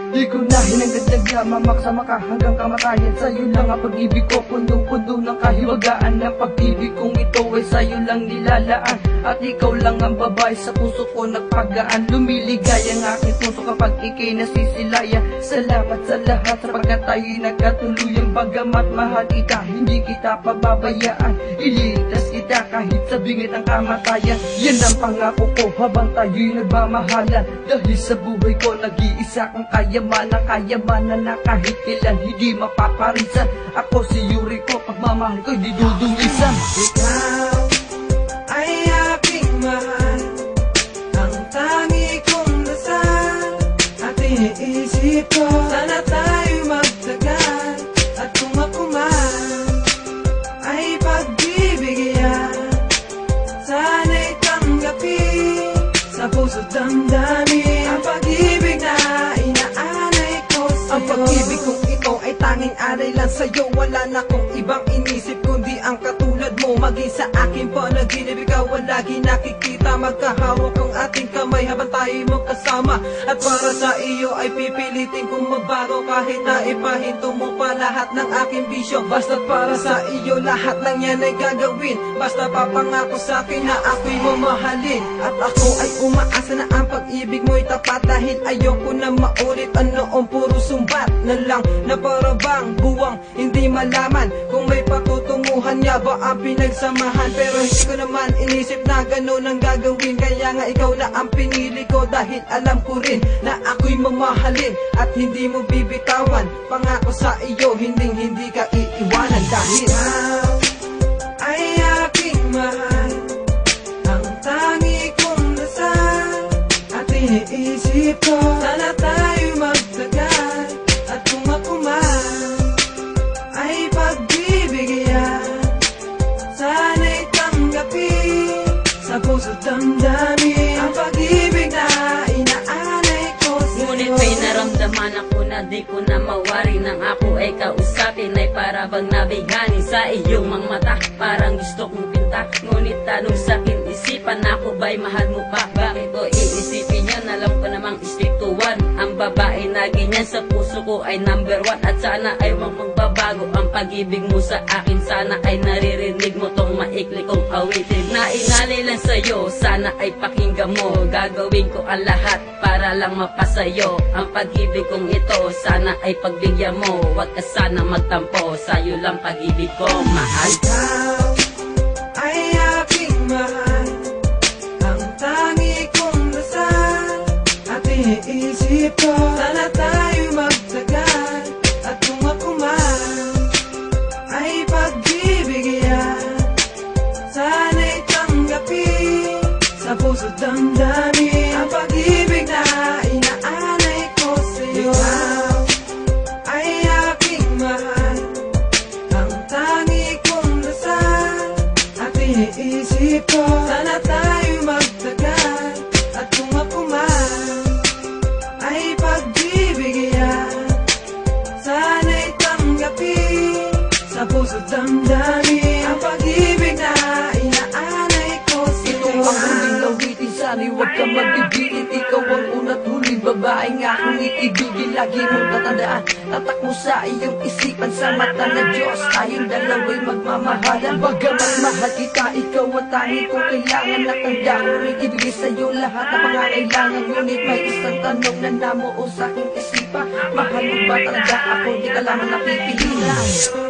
Di ko na hinagdagdag na mamaksama ka hanggang kamatayan. Sa'yo lang ang pag-ibig ko, puno-puno ng kahiwagaan. Ang pag-ibig kong ito ay sa'yo lang nilalaan. At ikaw lang ang babae sa puso ko nagpagaan. Lumiligaya ang aking puso kapag ikay nasisilayan. Salamat sa lahat sapagkat tayo'y nagkatuluyan. Bagamat mahal kita, hindi kita pababayaan. Iligtas kita kahit sa bingit ng kamatayan. Yan ang pangako ko habang tayo'y nagmamahalan. Dahil sa buhay ko nag-iisa kong kayamanan. Kayamanan na kahit kailan hindi mapaparisan. Ako si Yuri ko, pagmamahal ko di dudumisan. Ikaw ay aking mahal, ang tangi kong dasal. At iniisip ko, sana tayo magtagal. At kung ako man ay pagbibigyan, sana'y tanggapin sa puso't damdamin ang pag-ibig na inaanay ko sa'yo. Ang pag-ibig kong ito ay tanging aray lang sa'yo. Wala na kong ibang inisip kundi ang katulad mo. Maging sa akin panaginip, ikaw ang lagi nakikita. Magkahawak ang ating kamay habang tayo'y magkasama. At para sa iyo ay pipilitin kong magbago kahit na ipahinto mo pa lahat ng aking bisyo. Basta't para sa iyo lahat ng yan ay gagawin. Basta papangako sa akin na ako'y mamahalin. At ako ay umaasa na ang pag-ibig mo'y tapat. Dahil ayoko na maulit ang noong puro sumbat na lang, na para bang buwang hindi malaman kung may patutunguhan niya ba ang pinagsamahan. Pero hindi ko naman inisip na gano'n ang gagawin. Kaya nga ikaw na ang pinili ko dahil alam ko rin na ako'y mamahalin at hindi mo bibitawan. Pangako sa iyo hindi ka iiwanan. Dahil ikaw ay aking mahal, ang tangi kong dasal. At iniisip ko, sana tayo magtagal. At kung ako man ay pagbibigyan, sana'y tanggapin sa puso't damdamin ang pag-ibig na inaanay ko sa'yo. Ngunit may naramdaman ako na di ko na mawari. Nang ako ay kausapin ay para bang nabighani sa iyong mga mata. Parang gusto kong pinta, ngunit tanong sa'kin isipan, ako ba'y mahal mo pa? Bakit ko iisipin yan? Alam ko namang istriktuhan ang babae na ganyan sa puso ko ay number 1. At sana ay wag magbabago ang pag-ibig mo sa akin. Sana ay naririnig mo tong maikli kong awitin na inalay lang sa'yo. Sana ay pakinggan mo, gagawin ko ang lahat para lang mapasayo ang pag-ibig kong ito. Sana ay pagbigyan mo, wag ka sana magtampo. Sa'yo lang pag-ibig ko, mahal. Ikaw ay aking mahal, ang tangi kong dasal. At iniisip ko, sana tayo magtagal. At kung ako man ay pagbibigyan, sana'y tanggapin sa puso't damdamin ang pag-ibig na inaanay ko sa'yo. Ikaw ay aking mahal, ang tangi kong dasal. At iniisip ko, sana tayo magtagal. At kung ako man ay pagbibigyan, sana'y tanggapin sa puso't damdamin ang pag-ibig na inaanay ko sa'yo. Ito ang huling lawitin, sana'y huwag ka magbibilit. Ikaw ang una't huling babae nga kung iibigin. Lagi mong tatandaan, tatak mo sa iyong isipan. Sa mata na Diyos, tayong dalawa'y magmamahalan. Bagamat mahal kita, ikaw ang tanging kong kailangan. Natanda ko rin ibigay sa'yo lahat ng pangangailangan. Ngunit may isang tanong na namuo sa aking isipan. Mahal mo ba talaga ako? Di ka lamang napipilitan.